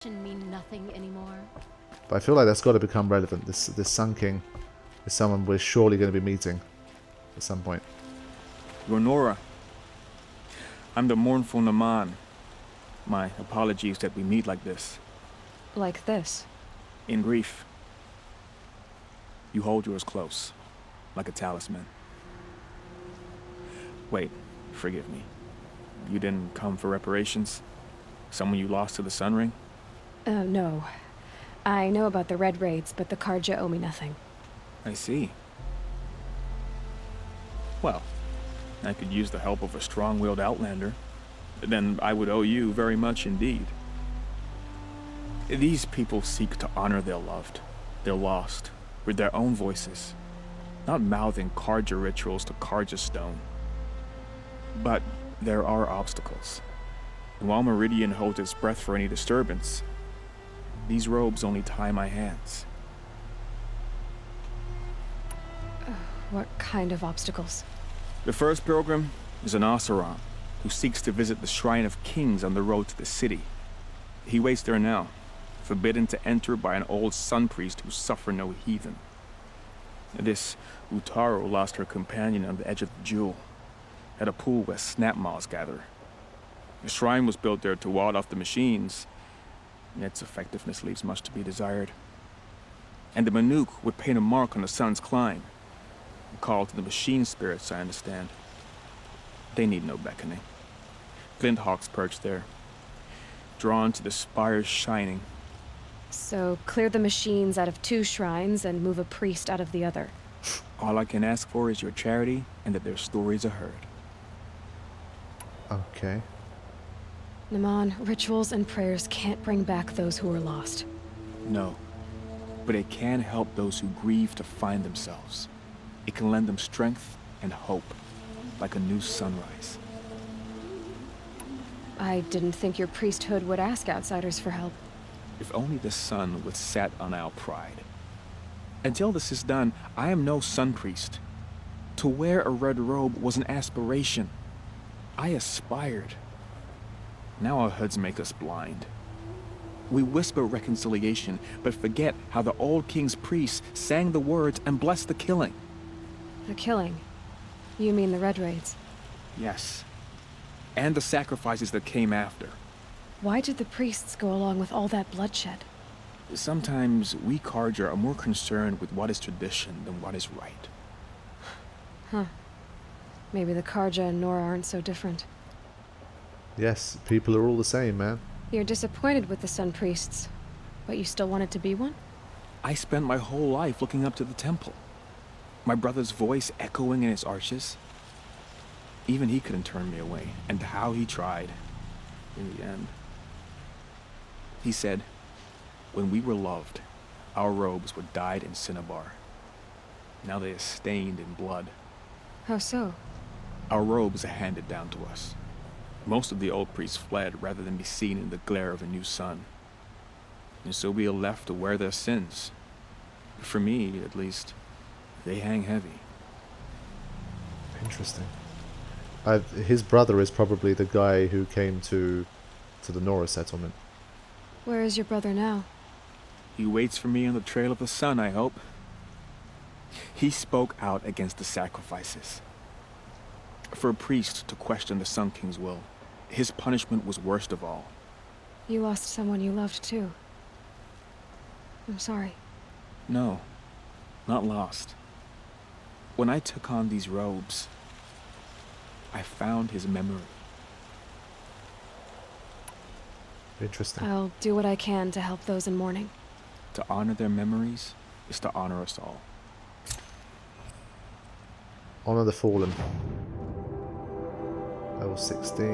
mean nothing anymore. But I feel like that's got to become relevant. This Sun King is someone we're surely going to be meeting at some point. Ronora, I'm the mournful Naman. My apologies that we meet like this. Like this? In grief. You hold yours close, like a talisman. Wait, forgive me. You didn't come for reparations? Someone you lost to the Sun Ring? No. I know about the Red Raids, but the Karja owe me nothing. I see. Well, I could use the help of a strong-willed outlander. Then I would owe you very much indeed. These people seek to honor their loved, their lost, with their own voices, not mouthing Karja rituals to Karja stone. But there are obstacles. And while Meridian holds its breath for any disturbance, these robes only tie my hands. What kind of obstacles? The first pilgrim is an Oseram who seeks to visit the Shrine of Kings on the road to the city. He waits there now, forbidden to enter by an old sun priest who suffer no heathen. This Utaro lost her companion on the edge of the jewel, at a pool where snap moths gather. The shrine was built there to ward off the machines, and its effectiveness leaves much to be desired. And the Banuk would paint a mark on the sun's climb, a call to the machine spirits, I understand. They need no beckoning. Glint hawks perch there, drawn to the spires shining. So, clear the machines out of 2 shrines and move a priest out of the other. All I can ask for is your charity and that their stories are heard. Okay. Naman, rituals and prayers can't bring back those who are lost. No, but it can help those who grieve to find themselves. It can lend them strength and hope, like a new sunrise. I didn't think your priesthood would ask outsiders for help. If only the sun would set on our pride. Until this is done, I am no sun priest. To wear a red robe was an aspiration. I aspired. Now our hoods make us blind. We whisper reconciliation, but forget how the old king's priests sang the words and blessed the killing. The killing? You mean the Red Raids? Yes. And the sacrifices that came after. Why did the priests go along with all that bloodshed? Sometimes we Karja are more concerned with what is tradition than what is right. Huh. Maybe the Karja and Nora aren't so different. Yes, people are all the same, man. You're disappointed with the Sun Priests, but you still wanted to be one? I spent my whole life looking up to the temple. My brother's voice echoing in its arches. Even he couldn't turn me away, and how he tried. In the end. He said, when we were loved, our robes were dyed in cinnabar. Now they are stained in blood. How so? Our robes are handed down to us. Most of the old priests fled rather than be seen in the glare of a new sun. And so we are left to wear their sins. For me, at least, they hang heavy. Interesting. His brother is probably the guy who came to the Nora settlement. Where is your brother now? He waits for me on the trail of the sun, I hope. He spoke out against the sacrifices. For a priest to question the Sun King's will, his punishment was worst of all. You lost someone you loved too. I'm sorry. No, not lost. When I took on these robes, I found his memory. Interesting. I'll do what I can to help those in mourning. To honor their memories is to honor us all. Honor the Fallen. Level 16.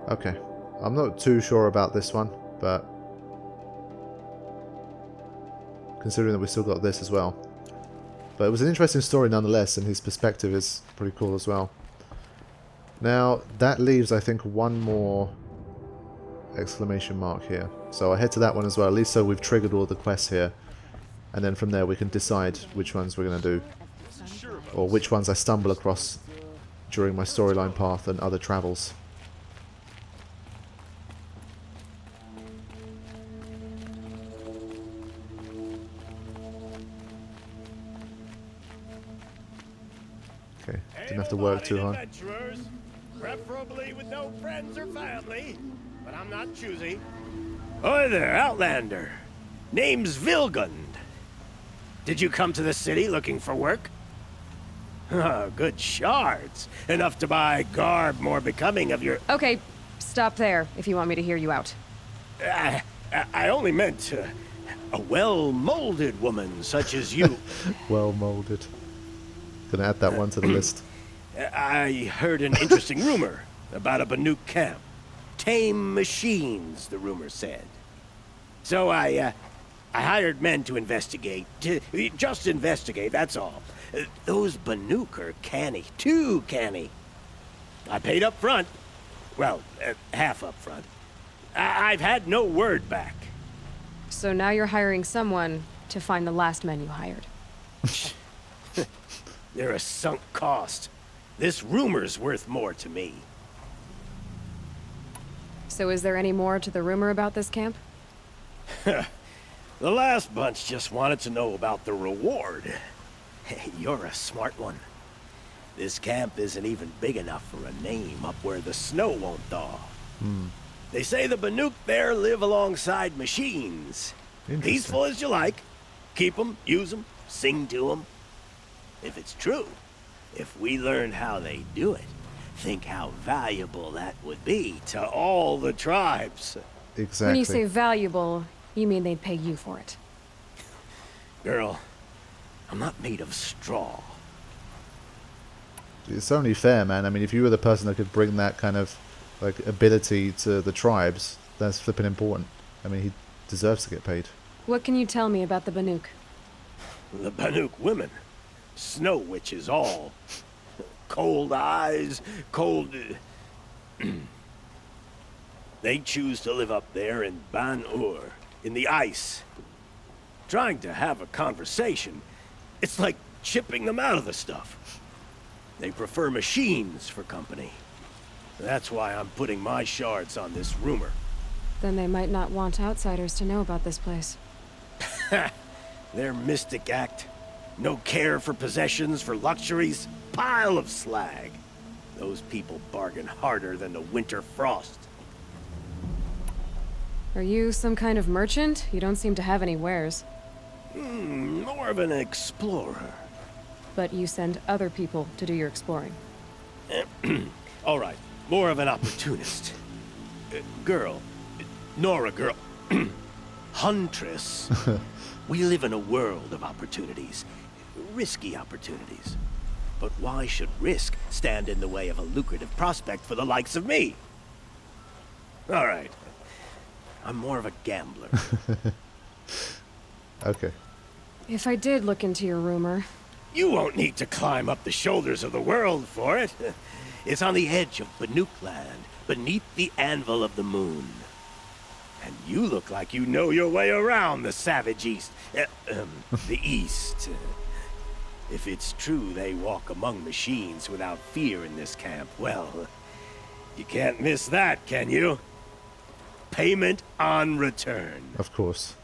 Okay. I'm not too sure about this one, but considering that we still got this as well. But it was an interesting story nonetheless, and his perspective is pretty cool as well. Now, that leaves, I think, one more exclamation mark here. So I head to that one as well, at least so we've triggered all the quests here. And then from there we can decide which ones we're going to do. Or which ones I stumble across during my storyline path and other travels. Okay, didn't have to work too hard. Adventurers, preferably with no friends or family, but I'm not choosy. Hi there, Outlander. Name's Vilgund. Did you come to the city looking for work? Oh, good shards. Enough to buy garb more becoming of your... Okay, stop there if you want me to hear you out. I only meant a well-molded woman such as you. Well molded. Gonna add that one to the list. I heard an interesting rumor about a Banuk camp. Tame machines, the rumor said. So I hired men to investigate. Just investigate, that's all. Those Banuk are canny. Too canny. I paid up front. Well, half up front. I've had no word back. So now you're hiring someone to find the last men you hired. They're a sunk cost. This rumor's worth more to me. So is there any more to the rumor about this camp? The last bunch just wanted to know about the reward. Hey, you're a smart one. This camp isn't even big enough for a name up where the snow won't thaw. They say the Banuk there live alongside machines. Peaceful as you like. Keep 'em, use 'em, sing to 'em. If it's true, if we learn how they do it, think how valuable that would be to all the tribes. Exactly. When you say valuable, you mean they'd pay you for it. Girl, I'm not made of straw. It's only fair, man. I mean, if you were the person that could bring that kind of like ability to the tribes, that's flipping important. I mean, he deserves to get paid. What can you tell me about the Banuk? The Banuk women. Snow witches all. Cold eyes, cold... They choose to live up there in Banur, in the ice. Trying to have a conversation, it's like chipping them out of the stuff. They prefer machines for company. That's why I'm putting my shards on this rumor. Then they might not want outsiders to know about this place. Their mystic act. No care for possessions, for luxuries. Pile of slag. Those people bargain harder than the winter frost. Are you some kind of merchant? You don't seem to have any wares. More of an explorer. But you send other people to do your exploring. All right, more of an opportunist. Girl. Nora girl. Huntress. We live in a world of opportunities. Risky opportunities. But why should risk stand in the way of a lucrative prospect for the likes of me? All right. I'm more of a gambler. Okay. If I did look into your rumor... You won't need to climb up the shoulders of the world for it. It's on the edge of Banuk land, beneath the anvil of the moon. And you look like you know your way around the savage east. The east. If it's true they walk among machines without fear in this camp, well, you can't miss that, can you? Payment on return. Of course.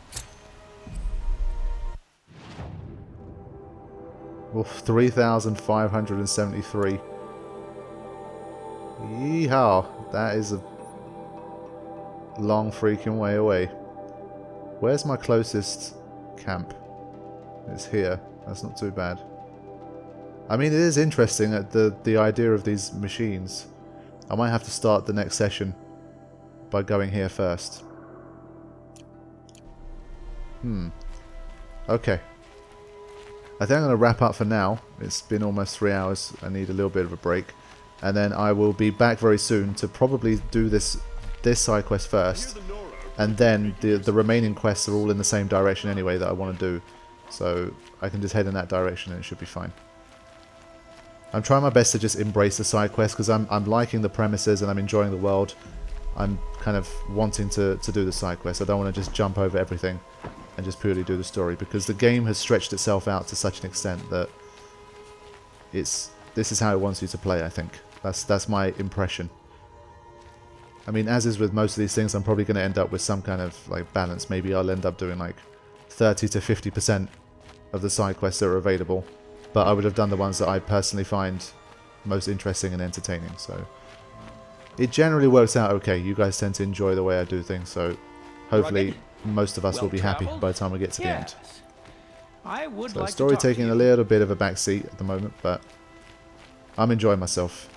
Well, 3,573. Yeehaw. That is a long freaking way away. Where's my closest camp? It's here. That's not too bad. I mean, it is interesting that the idea of these machines. I might have to start the next session by going here first. Okay. I think I'm going to wrap up for now. It's been almost 3 hours. I need a little bit of a break. And then I will be back very soon to probably do this side quest first. And then the remaining quests are all in the same direction anyway that I want to do. So I can just head in that direction and it should be fine. I'm trying my best to just embrace the side quest because I'm liking the premises and I'm enjoying the world. I'm kind of wanting to do the side quest. I don't want to just jump over everything and just purely do the story because the game has stretched itself out to such an extent that it's this is how it wants you to play, I think. That's my impression. I mean, as is with most of these things, I'm probably going to end up with some kind of like balance. Maybe I'll end up doing like 30 to 50% of the side quests that are available. But I would have done the ones that I personally find most interesting and entertaining. So it generally works out okay. You guys tend to enjoy the way I do things. So hopefully most of us will be happy by the time we get to the end. I would So like story to talk taking to a you. little bit of a backseat at the moment, but I'm enjoying myself.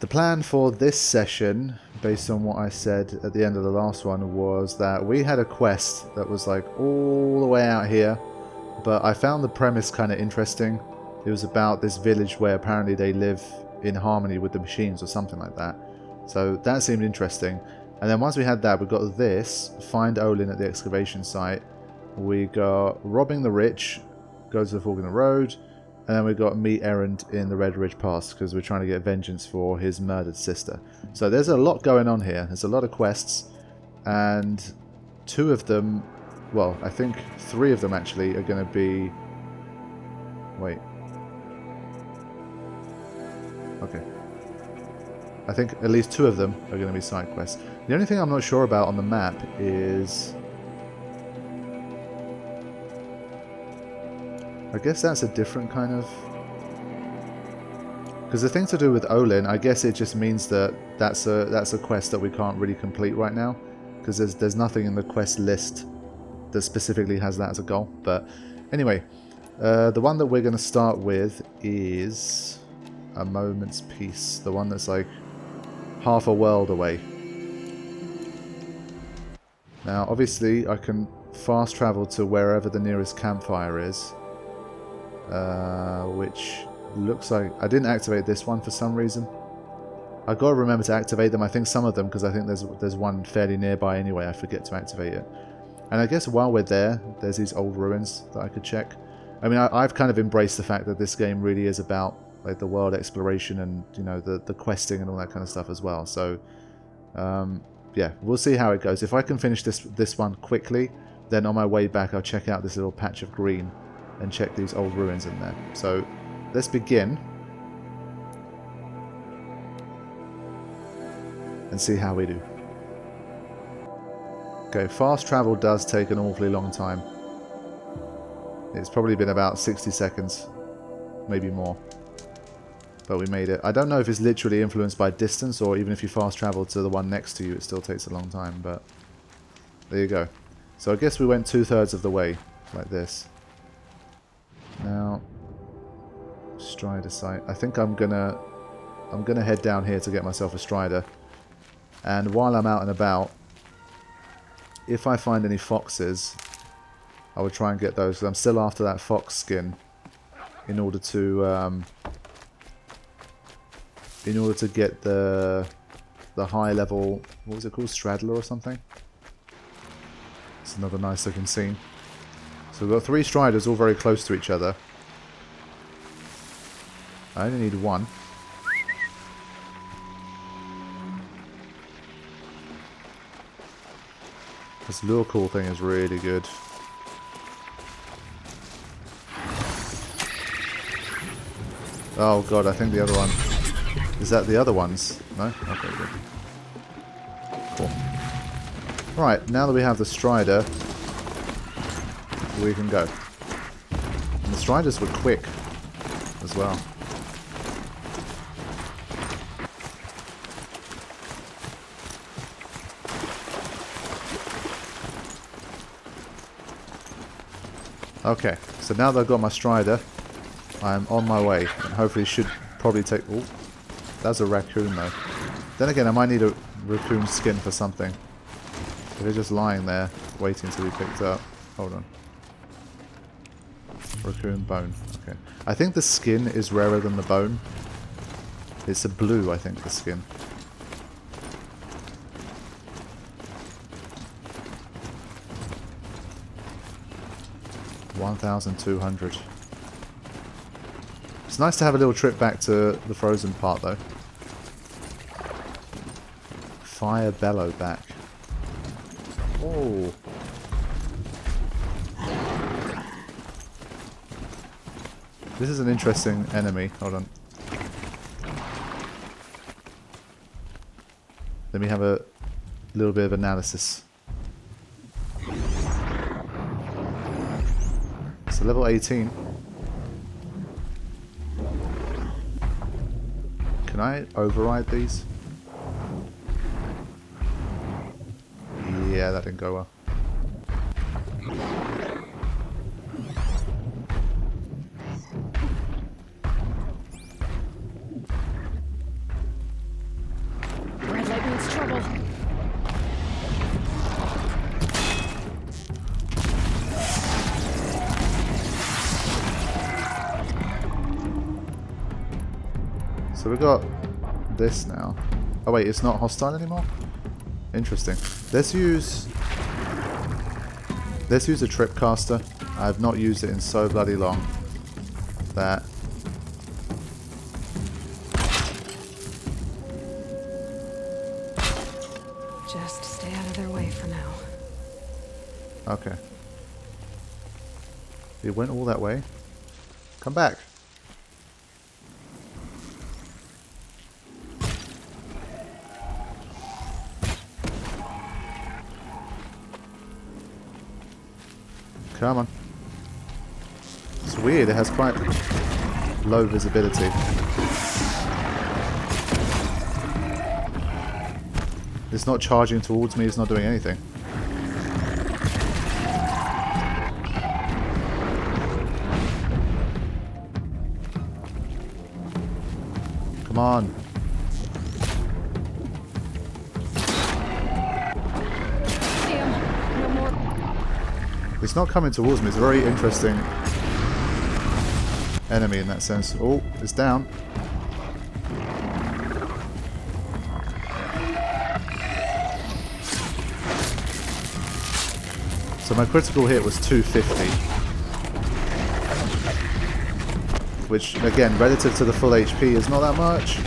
The plan for this session, based on what I said at the end of the last one, was that we had a quest that was like all the way out here, but I found the premise kind of interesting. It was about this village where apparently they live in harmony with the machines or something like that. So that seemed interesting. And then once we had that, we got this, find Olin at the excavation site. We got robbing the rich, go to the fork in the road, and then we got meet Errand in the Red Ridge Pass because we're trying to get vengeance for his murdered sister. So there's a lot going on here. There's a lot of quests, and 2 of them, well, I think 3 of them actually are going to be... Wait. Okay. I think at least 2 of them are going to be side quests. The only thing I'm not sure about on the map is... I guess that's a different kind of... Because the thing to do with Olin, I guess it just means that that's a quest that we can't really complete right now. Because there's nothing in the quest list that specifically has that as a goal. But anyway, the one that we're going to start with is A Moment's Peace. The one that's like half a world away. Now, obviously, I can fast travel to wherever the nearest campfire is. Which looks like... I didn't activate this one for some reason. I've got to remember to activate them. I think some of them, because I think there's one fairly nearby anyway. I forget to activate it. And I guess while we're there, there's these old ruins that I could check. I mean, I've kind of embraced the fact that this game really is about like the world exploration and, you know, the questing and all that kind of stuff as well. So, yeah, we'll see how it goes. If I can finish this one quickly, then on my way back I'll check out this little patch of green and check these old ruins in there. So let's begin and see how we do. Okay, fast travel does take an awfully long time. It's probably been about 60 seconds, maybe more. But we made it. I don't know if it's literally influenced by distance or even if you fast travel to the one next to you, it still takes a long time, but there you go. So I guess we went 2/3 of the way, like this. Now, Strider site. I think I'm gonna head down here to get myself a Strider. And while I'm out and about, if I find any foxes, I will try and get those. 'Cause I'm still after that fox skin in order to get the high level. What was it called? Straddler or something. It's another nice looking scene. So we've got 3 Striders all very close to each other. I only need 1. This lure call thing is really good. Oh god, I think the other one... Is that the other ones? No? Okay, good. Cool. Right, now that we have the Strider, we can go. And the Striders were quick as well. Okay, so now that I've got my Strider, I'm on my way, and hopefully should probably take... Oh, that's a raccoon though. Then again, I might need a raccoon skin for something. If they're just lying there, waiting to be picked up. Hold on. Raccoon bone. Okay. I think the skin is rarer than the bone. It's a blue, I think, the skin. $1,200. It's nice to have a little trip back to the frozen part, though. Fire bellow back. Oh. This is an interesting enemy. Hold on. Let me have a little bit of analysis. So level 18. Can I override these? Yeah, that didn't go well. Red light means trouble. So we got this now. Oh wait, it's not hostile anymore? Interesting. Let's use a trip caster. I've not used it in so bloody long that Just stay out of their way for now. okay. It went all that way. Come back. Come on. It's weird, it has quite low visibility. It's not charging towards me, it's not doing anything. Come on. Damn, no more. It's not coming towards me. It's a very interesting enemy in that sense. Oh, it's down. So my critical hit was 250. Which, again, relative to the full HP is not that much.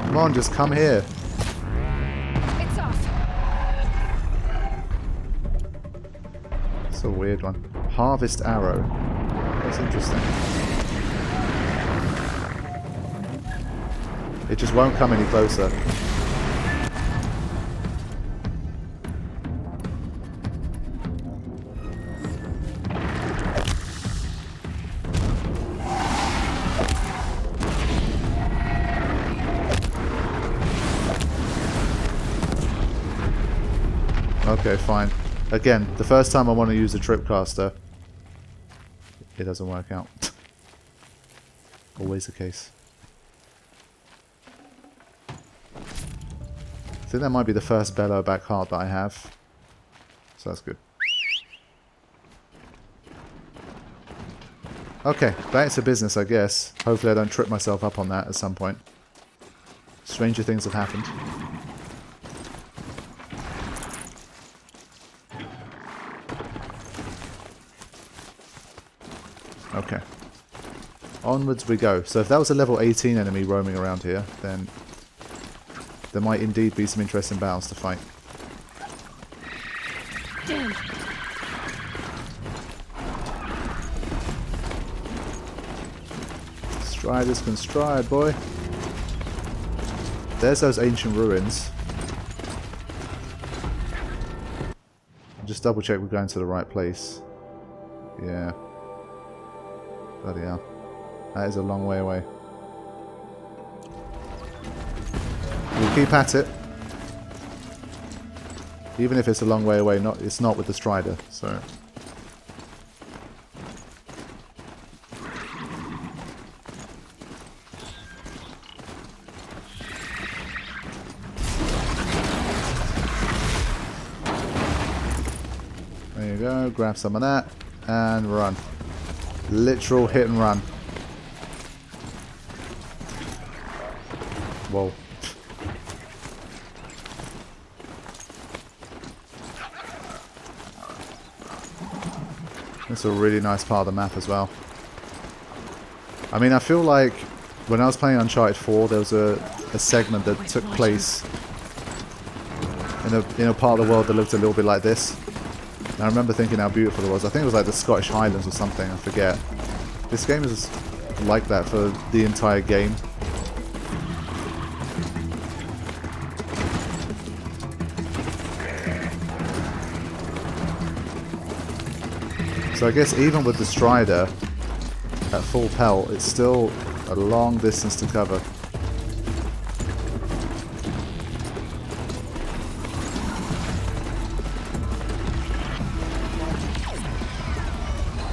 Come on, just come here. It's off. It's a weird one. Harvest arrow. That's interesting. It just won't come any closer. Okay, fine. Again, the first time I want to use a tripcaster, it doesn't work out. Always the case. I think that might be the first bellow back heart that I have. So that's good. Okay, back to business, I guess. Hopefully I don't trip myself up on that at some point. Stranger things have happened. Okay. Onwards we go. So if that was a level 18 enemy roaming around here, then there might indeed be some interesting battles to fight. Damn. Striders can stride, boy. There's those ancient ruins. Just double check we're going to the right place. Yeah. Bloody hell. That is a long way away. We'll keep at it. Even if it's a long way away, it's not with the Strider, so... There you go, grab some of that, and run. Literal hit and run. Whoa. That's a really nice part of the map as well. I mean, I feel like when I was playing Uncharted 4, there was a segment that took place in a part of the world that looked a little bit like this. And I remember thinking how beautiful it was. I think it was like the Scottish Highlands or something, I forget. This game is like that for the entire game. So I guess even with the Strider at full pelt, it's still a long distance to cover.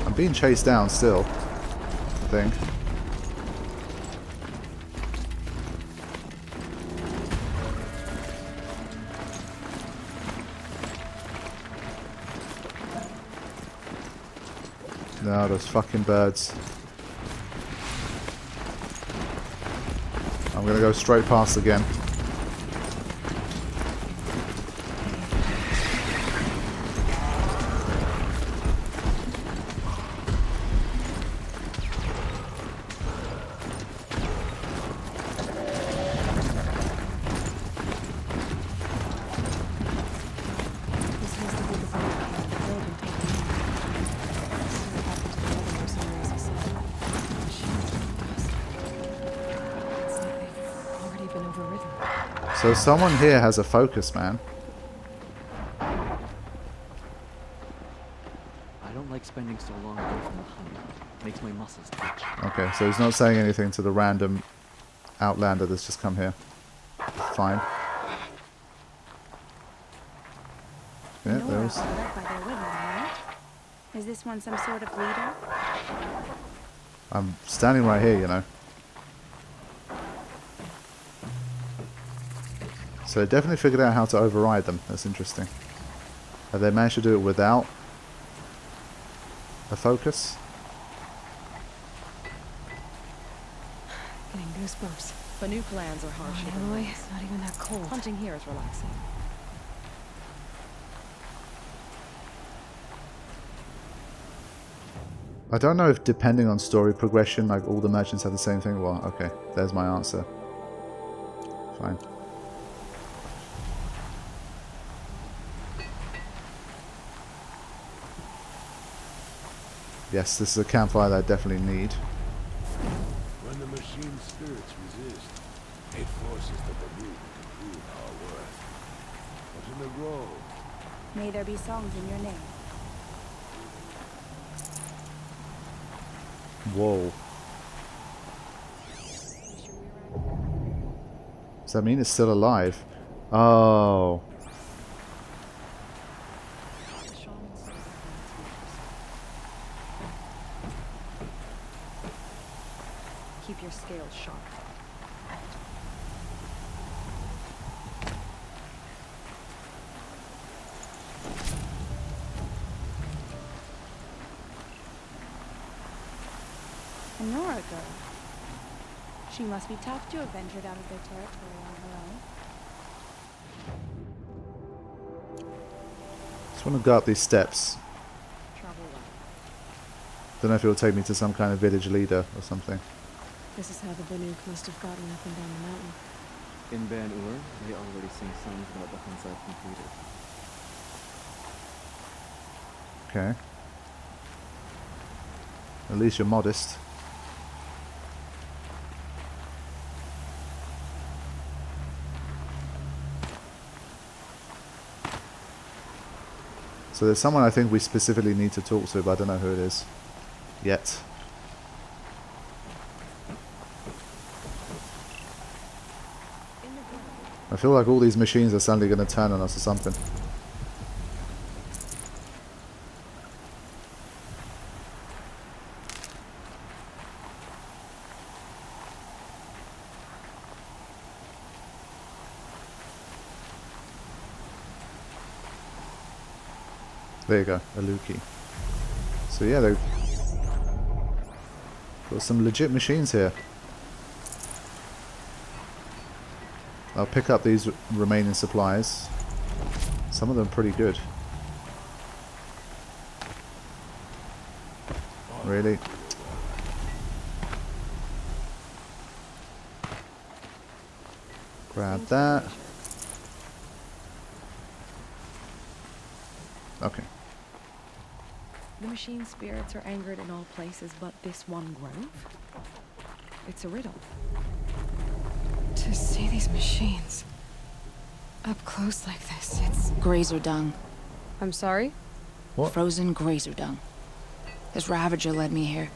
I'm being chased down still, I think. No, those fucking birds. I'm gonna go straight past again. So someone here has a focus, man. I don't like spending so long away from the hunt. Makes my muscles twitch. Okay, so he's not saying anything to the random outlander that's just come here. Fine. Yeah, Nora there's... are led by their women, right? Is this one some sort of leader? I'm standing right here, you know. So they definitely figured out how to override them. That's interesting. Have they managed to do it without a focus? Getting goosebumps. Banuk lands are harsh. Oh, Aloy, it's not even that cold. Hunting here is relaxing. I don't know if depending on story progression, like all the merchants have the same thing. Well, okay, there's my answer. Fine. Yes, this is a campfire that I definitely need. When the machine's spirits resist, it forces the Banuk to prove our worth. But in the road, May there be songs in your name. Whoa. Does that mean it's still alive? Oh. Keep your scales sharp. A Nora girl. She must be tough to have ventured out of their territory on her own. Just want to go up these steps. Travel well. Don't know if it will take me to some kind of village leader or something. This is how the Banuk must have gotten up and down the mountain. In Banuk, they already sing songs about the hunts I've completed. Okay. At least you're modest. So there's someone I think we specifically need to talk to, but I don't know who it is yet. I feel like all these machines are suddenly going to turn on us or something. There you go, a Luki. So yeah, they've got some legit machines here. I'll pick up these remaining supplies. Some of them pretty good. Really? Grab that. Okay. The machine spirits are angered in all places but this one grove? It's a riddle. To see these machines up close like this, it's... Grazer dung. I'm sorry? What? Frozen grazer dung. This Ravager led me here.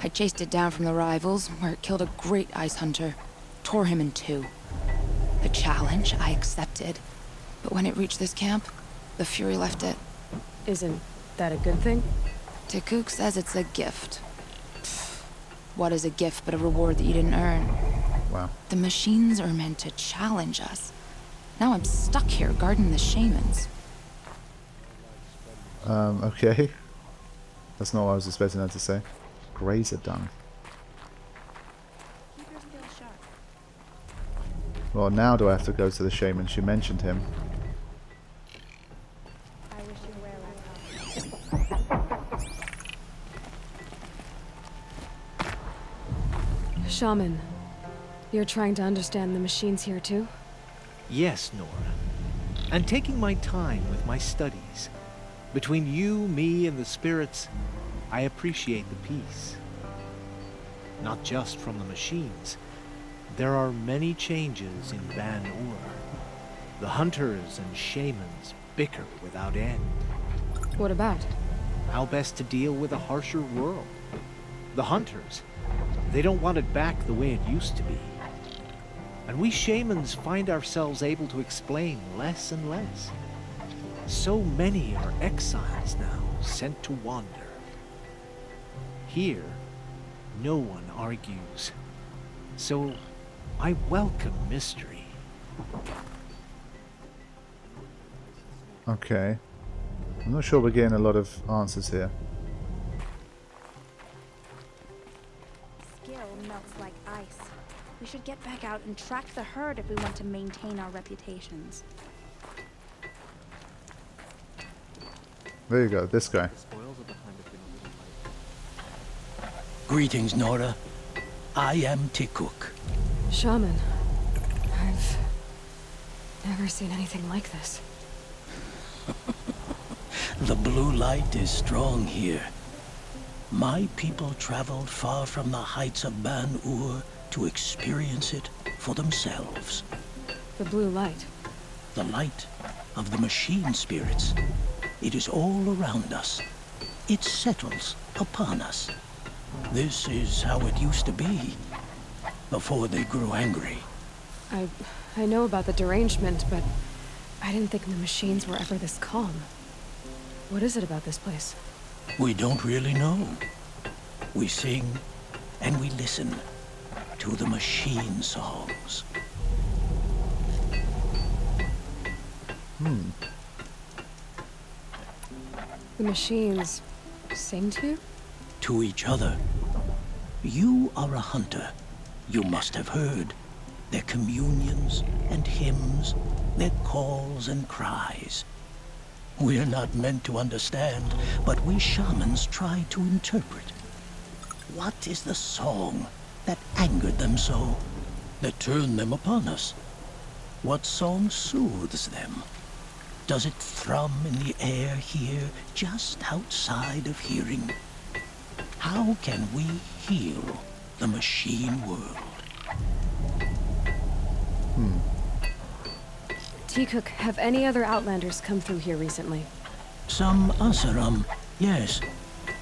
I chased it down from the rivals, where it killed a great ice hunter. Tore him in two. The challenge I accepted. But when it reached this camp, the Fury left it. Isn't that a good thing? Tikuk says it's a gift. What is a gift but a reward that you didn't earn? Wow. The machines are meant to challenge us. Now I'm stuck here guarding the shamans. Okay. That's not what I was expecting her to say. Grazer dung. Keep your skills sharp. Well, now do I have to go to the shaman? She mentioned him. I wish you were like that. Shaman, you're trying to understand the machines here too? Yes, Nora. And taking my time with my studies. Between you, me, and the spirits, I appreciate the peace. Not just from the machines. There are many changes in Banuk. The hunters and shamans bicker without end. What about? How best to deal with a harsher world. The hunters, they don't want it back the way it used to be. And we shamans find ourselves able to explain less and less. So many are exiles now, sent to wander. Here, no one argues. So, I welcome mystery. Okay. I'm not sure we're getting a lot of answers here. Skill melts like ice. We should get back out and track the herd if we want to maintain our reputations. There you go, this guy. The spoils of the hunt have been a little light. Greetings, Nora. I am Tikuk. Shaman, I've never seen anything like this. The blue light is strong here. My people traveled far from the heights of Banuk to experience it for themselves. The blue light. The light of the machine spirits. It is all around us. It settles upon us. This is how it used to be, before they grew angry. I know about the derangement, but I didn't think the machines were ever this calm. What is it about this place? We don't really know. We sing and we listen to the machine songs. The machines sing to you? To each other. You are a hunter. You must have heard their communions and hymns, their calls and cries. We're not meant to understand, but we shamans try to interpret. What is the song that angered them so, that turned them upon us? What song soothes them? Does it thrum in the air here, just outside of hearing? How can we heal the machine world? Tikuk, have any other Outlanders come through here recently? Some Asaram, yes.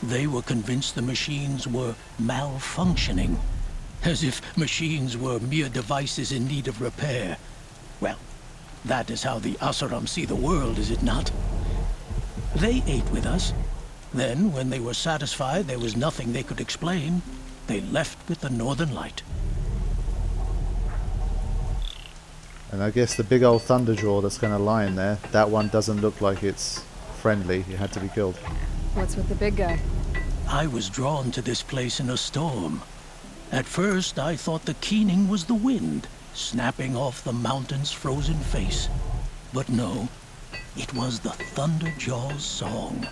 They were convinced the machines were malfunctioning. As if machines were mere devices in need of repair. Well, that is how the Asaram see the world, is it not? They ate with us. Then, when they were satisfied there was nothing they could explain, they left with the Northern Light. And I guess the big old Thunderjaw that's kind of lying there, that one doesn't look like it's friendly. It had to be killed. What's with the big guy? I was drawn to this place in a storm. At first I thought the keening was the wind, snapping off the mountain's frozen face. But no, it was the Thunderjaw's song.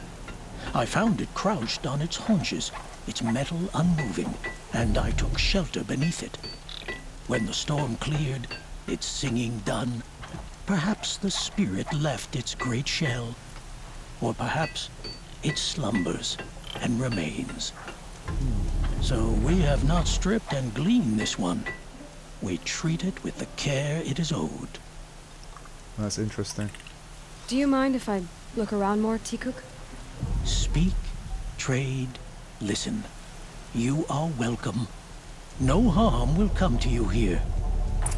I found it crouched on its haunches, its metal unmoving, and I took shelter beneath it. When the storm cleared, its singing done, perhaps the spirit left its great shell, or perhaps it slumbers and remains. So we have not stripped and gleaned this one. We treat it with the care it is owed. That's interesting. Do you mind if I look around more, Tikuk? Speak, trade, listen. You are welcome. No harm will come to you here.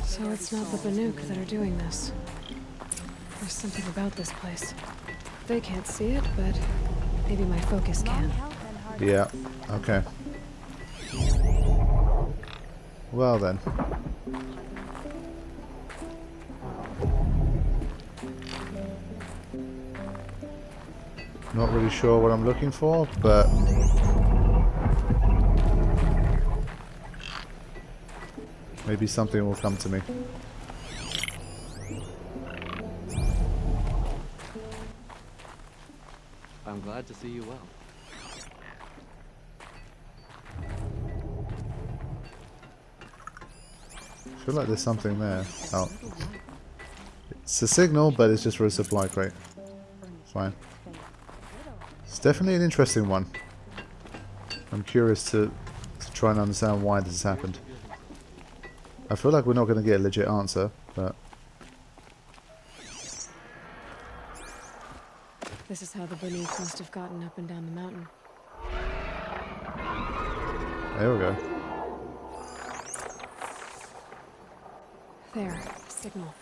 So it's not the Banuk that are doing this. There's something about this place. They can't see it, but maybe my focus can. Yeah, okay. Well then. Not really sure what I'm looking for, but maybe something will come to me. I'm glad to see you well. I feel like there's something there. Oh. It's a signal, but it's just for a supply crate. Fine. It's definitely an interesting one. I'm curious to try and understand why this has happened. I feel like we're not going to get a legit answer, but... This is how the Banuk must have gotten up and down the mountain. There we go. There, signal.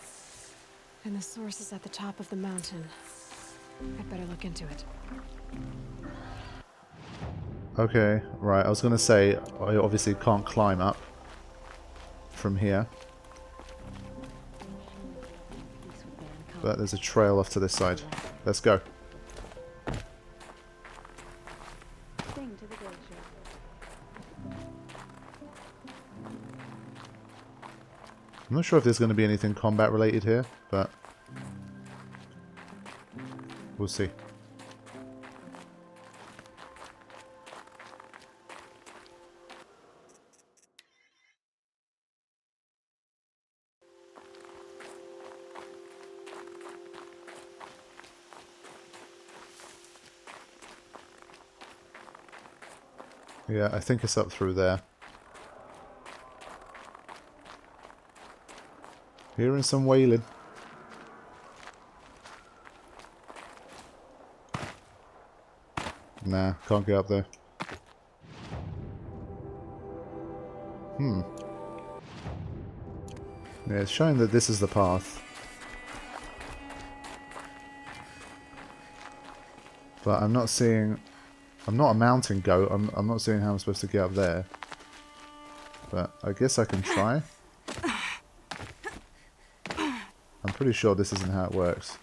And the source is at the top of the mountain. I'd better look into it. Okay, right, I was going to say, I obviously can't climb up from here. But there's a trail off to this side. Let's go. I'm not sure if there's going to be anything combat related here, but we'll see. Yeah, I think it's up through there. Hearing some wailing. Nah, can't get up there. Yeah, it's showing that this is the path. But I'm not seeing... I'm not a mountain goat. I'm not seeing how I'm supposed to get up there. But I guess I can try. I'm pretty sure this isn't how it works.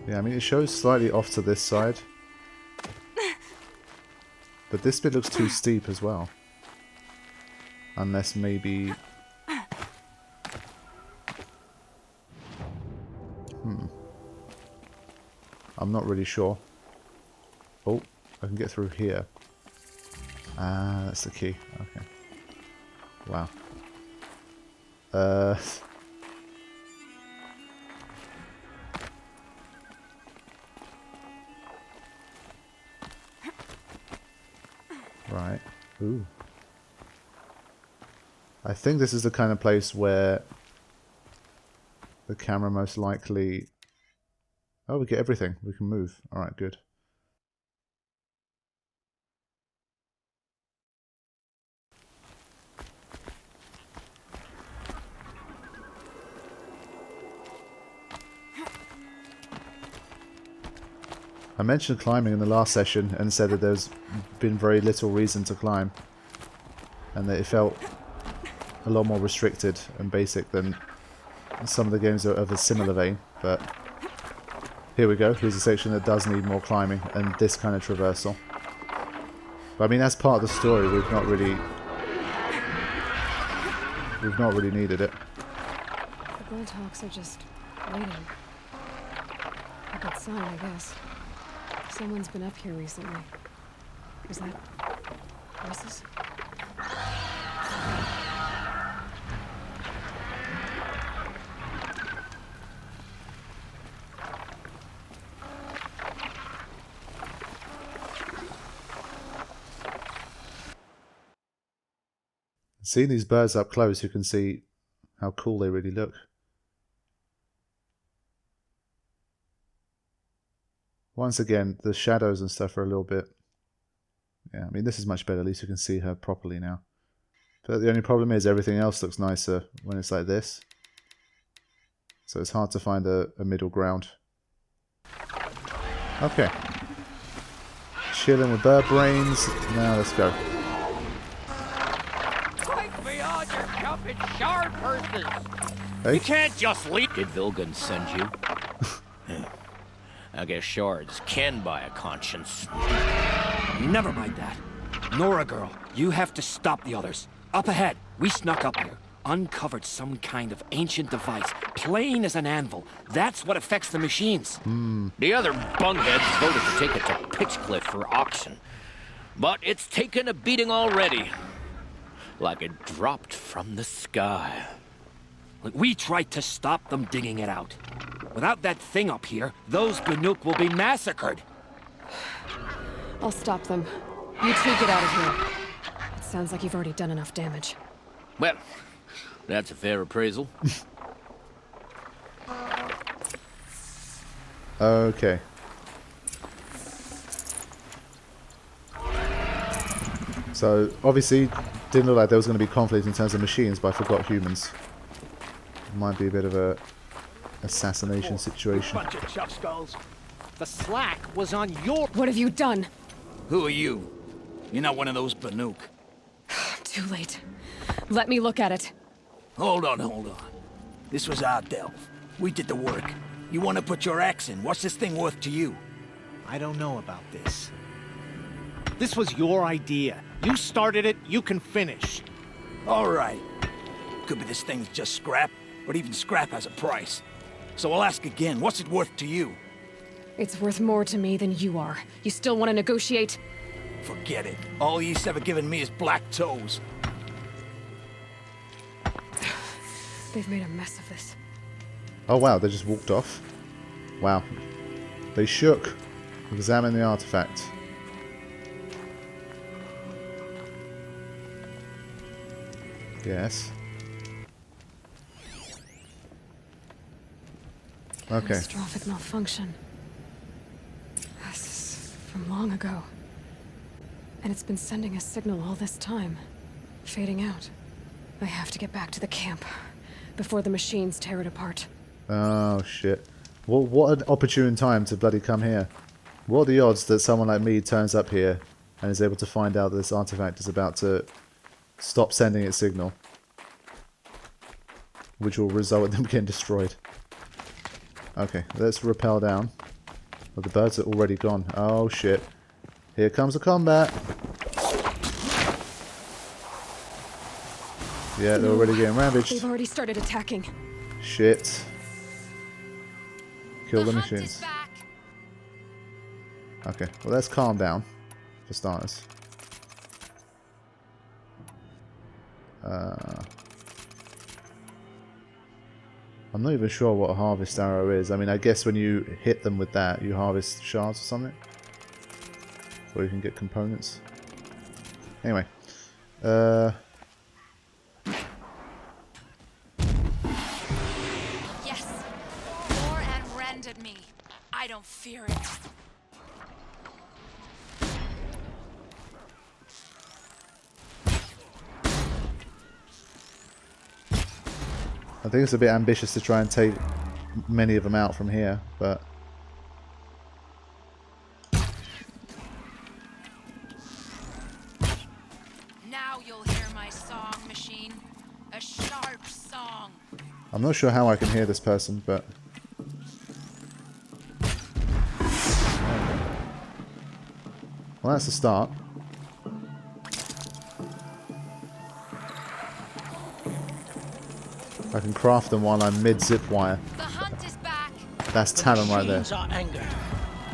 Yeah, I mean, it shows slightly off to this side. But this bit looks too steep as well. Unless maybe... I'm not really sure. Oh, I can get through here. Ah, that's the key. Okay. Wow. Right. Ooh. I think this is the kind of place where the camera most likely... Oh, we get everything. We can move. Alright, good. I mentioned climbing in the last session and said that there's been very little reason to climb. And that it felt a lot more restricted and basic than some of the games of a similar vein. But here we go. Here's a section that does need more climbing and this kind of traversal. But I mean, as part of the story, we've not really needed it. The Bloodhawks are just waiting. A good sign, I guess. Someone's been up here recently. Was that horses? Seeing these birds up close, you can see how cool they really look. Once again, the shadows and stuff are a little bit... Yeah, I mean, this is much better. At least you can see her properly now. But the only problem is everything else looks nicer when it's like this. So it's hard to find a middle ground. Okay. Chilling with bird brains. Now let's go. Quite beyond your jumping shard purses. Hey? You can't just leave. Did Vilgund send you? I guess shards can buy a conscience. Never mind that. Nora girl, you have to stop the others. Up ahead, we snuck up here, uncovered some kind of ancient device, plain as an anvil. That's what affects the machines. The other bungheads voted to take it to Pitchcliff for auction. But it's taken a beating already. Like it dropped from the sky. Look, we tried to stop them digging it out. Without that thing up here, those Banuk will be massacred. I'll stop them. You two get out of here. It sounds like you've already done enough damage. Well, that's a fair appraisal. Okay. So, obviously, didn't look like there was going to be conflict in terms of machines, but I forgot humans. Might be a bit of a assassination situation. Bunch of chuck skulls. The slack was on your... What have you done? Who are you? You're not one of those Banuk. Too late. Let me look at it. Hold on. This was our delve. We did the work. You want to put your axe in? What's this thing worth to you? I don't know about this. This was your idea. You started it, you can finish. All right. Could be this thing's just scrap, but even scrap has a price. So I'll ask again, what's it worth to you? It's worth more to me than you are. You still want to negotiate? Forget it. All ye's ever given me is black toes. They've made a mess of this. Oh wow, they just walked off. Wow. They shook. Examine the artifact. Yes. Okay. Catastrophic malfunction. This is from long ago. And it's been sending a signal all this time. Fading out. I have to get back to the camp before the machines tear it apart. Oh shit. What an opportune time to bloody come here. What are the odds that someone like me turns up here and is able to find out that this artifact is about to stop sending its signal, which will result in them getting destroyed. Okay, let's rappel down. Well, the birds are already gone. Oh shit. Here comes the combat. Yeah, they're already getting ravaged. They've already started attacking. Shit. Kill the machines. Okay, well let's calm down, for starters. I'm not even sure what a harvest arrow is. I mean, I guess when you hit them with that, you harvest shards or something. Or you can get components. Anyway. Yes. Roar and rend at me. I don't fear it. I think it's a bit ambitious to try and take many of them out from here, but... Now you'll hear my song, machine. A sharp song. I'm not sure how I can hear this person, but... Well, that's a start. I can craft them while I'm mid-zip wire. The hunt is back. That's talent right there. Machines are angered.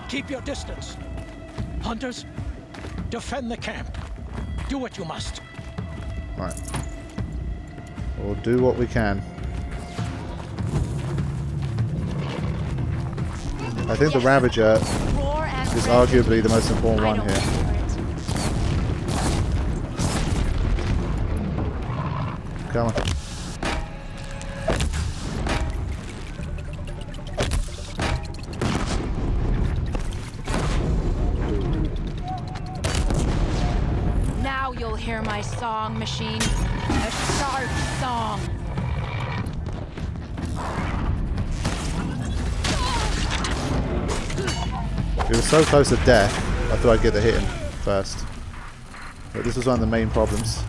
Keep your distance. Hunters, defend the camp. Do what you must. Right. We'll do what we can. I think the Ravager is arguably the most important one here. Come on. Now you'll hear my song, machine. A shard song. He was so close to death, I thought I'd get to hit him first. But this was one of the main problems.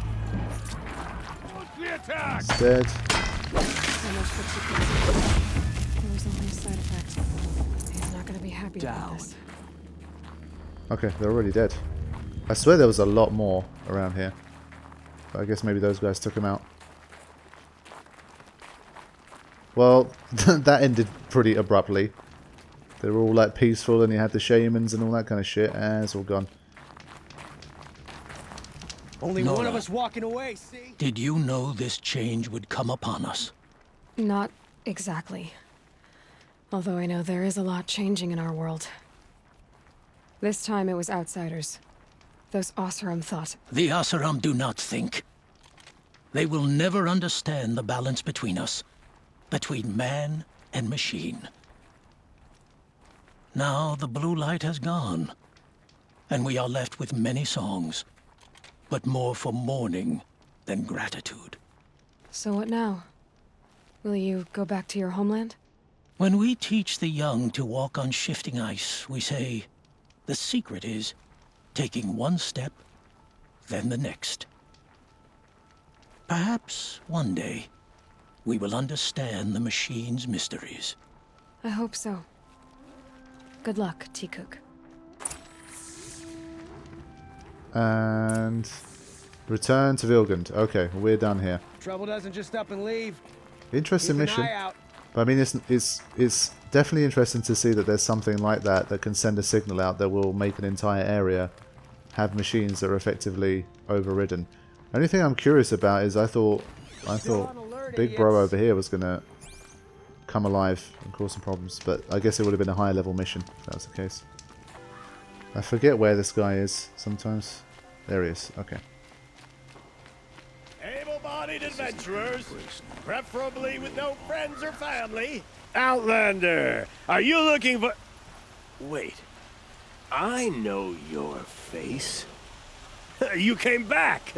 He's dead. So much for keeping. There was only a side effect. He's not going to be happy about this. Okay, they're already dead. I swear there was a lot more around here. But I guess maybe those guys took him out. Well, that ended pretty abruptly. They were all like peaceful and you had the shamans and all that kind of shit. And it's all gone. Only one of us walking away, see? Did you know this change would come upon us? Not exactly. Although I know there is a lot changing in our world. This time it was outsiders. Those Oseram thought. The Oseram do not think. They will never understand the balance between us. Between man and machine. Now the blue light has gone. And we are left with many songs. But more for mourning than gratitude. So what now? Will you go back to your homeland? When we teach the young to walk on shifting ice, we say, the secret is taking one step, then the next. Perhaps one day, we will understand the machine's mysteries. I hope so. Good luck, T-Cook. And return to Vilgund. Okay, we're done here. Trouble doesn't just up and leave. Interesting Keep an mission. eye out. But I mean, it's definitely interesting to see that there's something like that that can send a signal out that will make an entire area have machines that are effectively overridden. The only thing I'm curious about is I thought Big Bro over here was gonna come alive and cause some problems, but I guess it would have been a higher level mission if that was the case. I forget where this guy is sometimes. There he is. Okay. Able-bodied adventurers, preferably with no friends or family. Outlander, are you looking for... Wait, I know your face. You came back.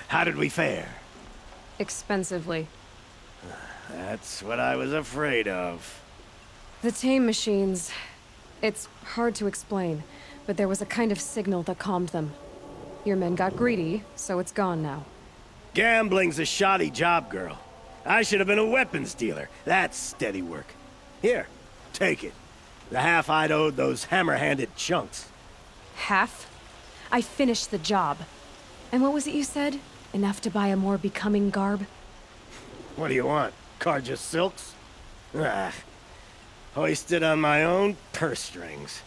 How did we fare? Expensively. That's what I was afraid of. The tame machines... It's hard to explain, but there was a kind of signal that calmed them. Your men got greedy, so it's gone now. Gambling's a shoddy job, girl. I should have been a weapons dealer. That's steady work. Here, take it. The half I'd owed those hammer-handed chunks. Half? I finished the job. And what was it you said? Enough to buy a more becoming garb? What do you want? Carja silks? Ah, hoisted on my own purse strings.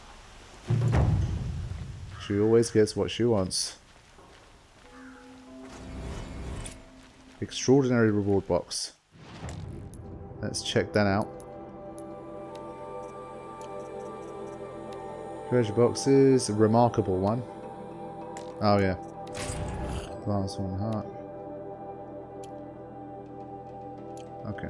She always gets what she wants. Extraordinary reward box. Let's check that out. Treasure boxes, a remarkable one. Oh yeah. Glass one heart. Okay.